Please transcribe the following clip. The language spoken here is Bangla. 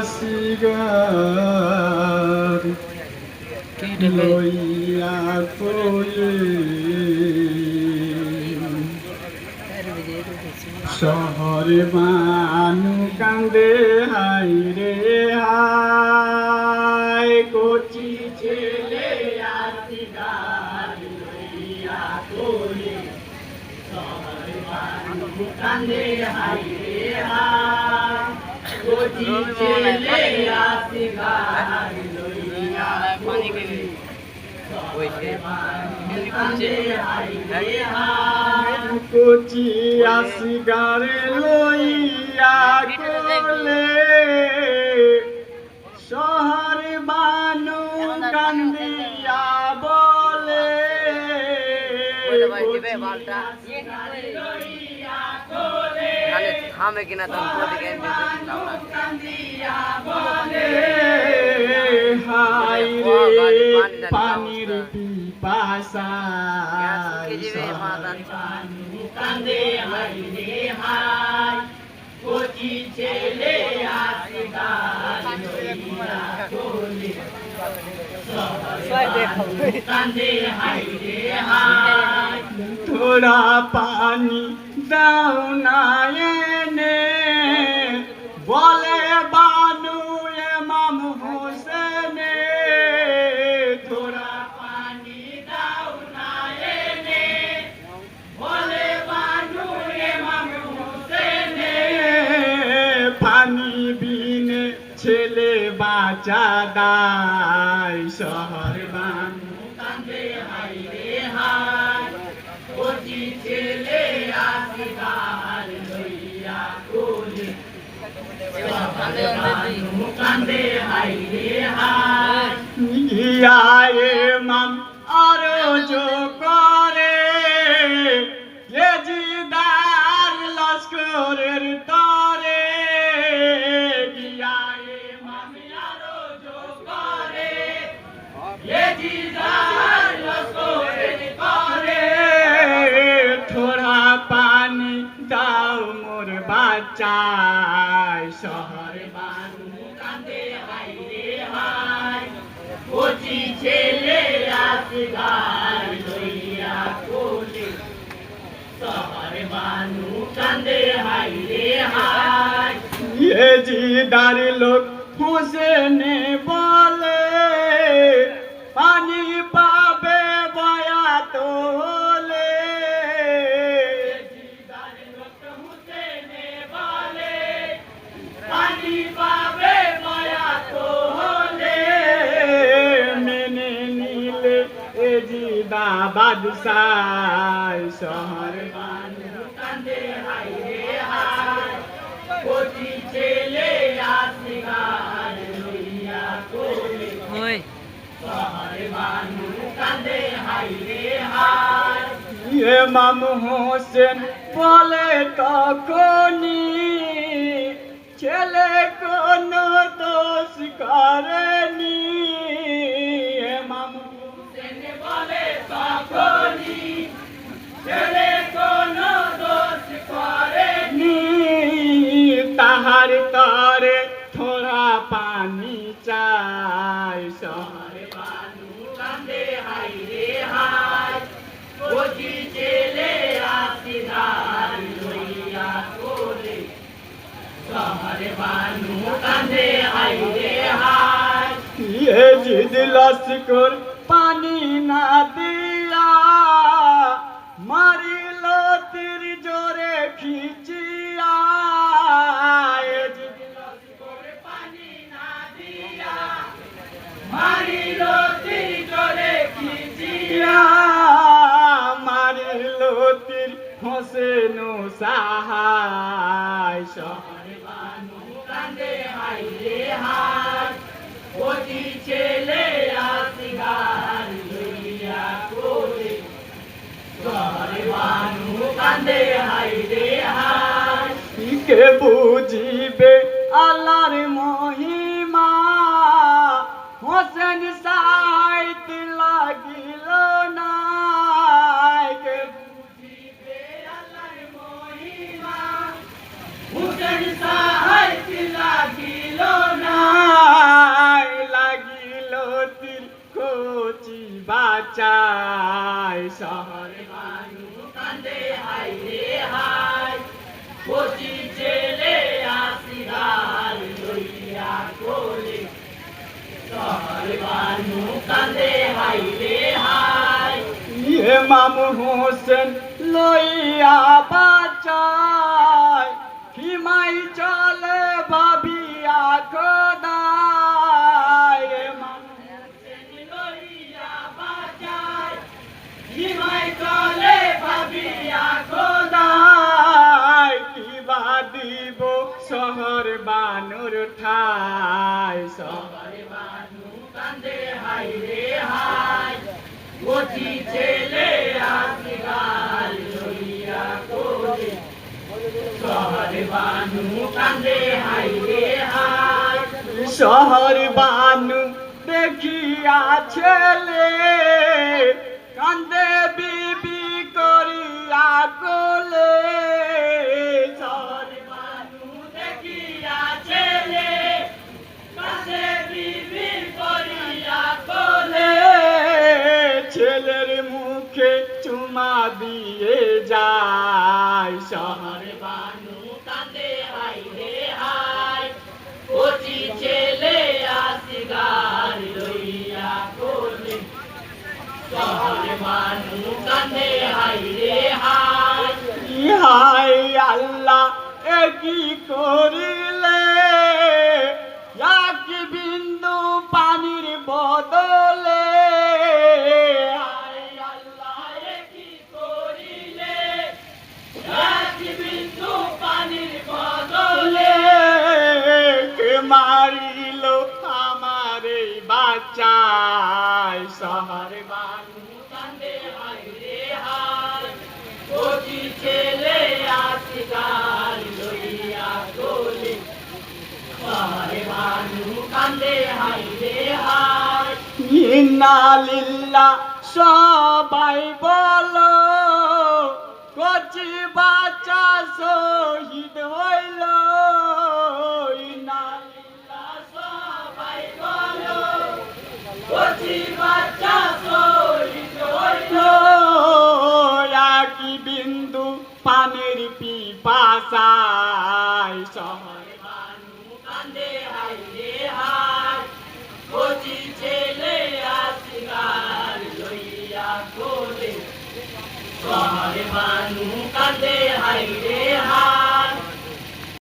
আসিগার লইয়া কোলে শহরে মানু কান্দে হাই রে হাই কচি ছেলে আসিগার লইয়া কোলে শহরে মানু কান্দে হাই রে হাই কচি ছেলে আসিগার লইয়া কোলে কচি আসিগারে লইয়া কোলে শহরে বানু কান্দিয়া বলে থামে কিনা পানির পিপাসা কান্দে হাই রে হাই কচি ছেলে আসিগার লইয়া কোলে কান্দে হাই রে হাই থোড়া পানি দাও না এনে বলে বানু ইমাম হোসেনে থোড়া পানি দাও না এনে বলে বানু ইমাম হোসেনে পানি বিনে ছেলে বাঁচা দায় শহর বানু কান্দে হাই রে হাই কচি ছেলে আসিগার লইয়া কোলে কান্দে হাই রে হাই গিয়ায়ে মাম আরো জো করে এজিদার লস্করের তরে গিয়ায়ে মাম আরো জো করে এজিদার লস্করের তরে থোড়া পানি দাও মোর বাচ্চায় শহর বানু কান্দে হাই রে হাই কচি ছেলে আসিগার লইয়া কোলে শহর বানু কান্দে হাই রে হাই এজিদার লোক হোসেনে বলে পানি পাবে বয়াত হলে এজিদার লোক হোসেনে বলে পানি পাবে বয়াত হলে মেনে নিলে এজিদা বাদশাহ শহর বানু কান্দে হাই রে হাই কচি ছেলে আসিগার লইয়া কোলে শহর বানু কান্দে হাই রে হাই ইমাম হোসেন বলে তখনই ছেলে কোনো দোষ করেনি ইমাম হোসেন বলে তখনই ছেলে কোনো দোষ করেনি তাহার তরে থোড়া পানি চাই শহর বানু কান্দে হাই রে হাই কচি ছেলে আসিগার লইয়া কোলে শহর বানু কান্দে হাই রে হাই এজিদ লস্কর পানি না দিয়া মারিল তীর জোরে খিচিয়া এজিদ লস্কর পানি না দিয়া মারিল তীর জোরে খিচিয়া মারিল তীর হোসেন সাহায় শহর বানু কান্দে হাই রে হাই কচি ছেলে আসিগার লইয়া কোলে শহর বানু কান্দে হাই রে হাই কে বুঝিবে আল্লাহর মহিমা হোসেন সাইত লাগিল না কে বুঝিবে আল্লাহর মহিমা হোসেন সাইত লাগিল শহর বানুর ঠাই শহর বানু কান্দে হাই রে হাই কচি ছেলে আসি গাল লইয়া কোলে শহর বানু কান্দে হাই রে হাই শহর বানু দেখিয়া ছেলে কান্দে বিবি করিয়া কোলে শহর বানু দেখিয়া ছেলে কান্দে বিবি করিয়া কোলে ছেলের মুখে চুমা দিয়ে যায় শহর শহর বানু কান্দে হাই রে হাই কচি ছেলে আসি গাল লইয়া কোলে শহর বানু কান্দে হাই রে হাই হাই আল্লাহ কি করিলে এক বিন্দু পানির বদলে হাই আল্লাহ এ কি করিলে এক বিন্দু পানির বদলে কে মারিল আমার এই বাচ্চায় শহর বানু কান্দে হাই রে হাই কচি ছেলে আসি গাল লইয়া কোলে শহর বানু কান্দে হাই রে হাই ইন্না লিল্লাহ সবাই বলো কচি বাচ্চা শহীদ হইল ইন্না লিল্লাহ সবাই বলো কচি বাচ্চা শহীদ হইল একই বিন্দু পানির পিপাসায় শহর বানু কান্দে হাই রে হাই কচি ছেলে আসি গাল লইয়া কোলে শহর বানু কান্দে হাই রে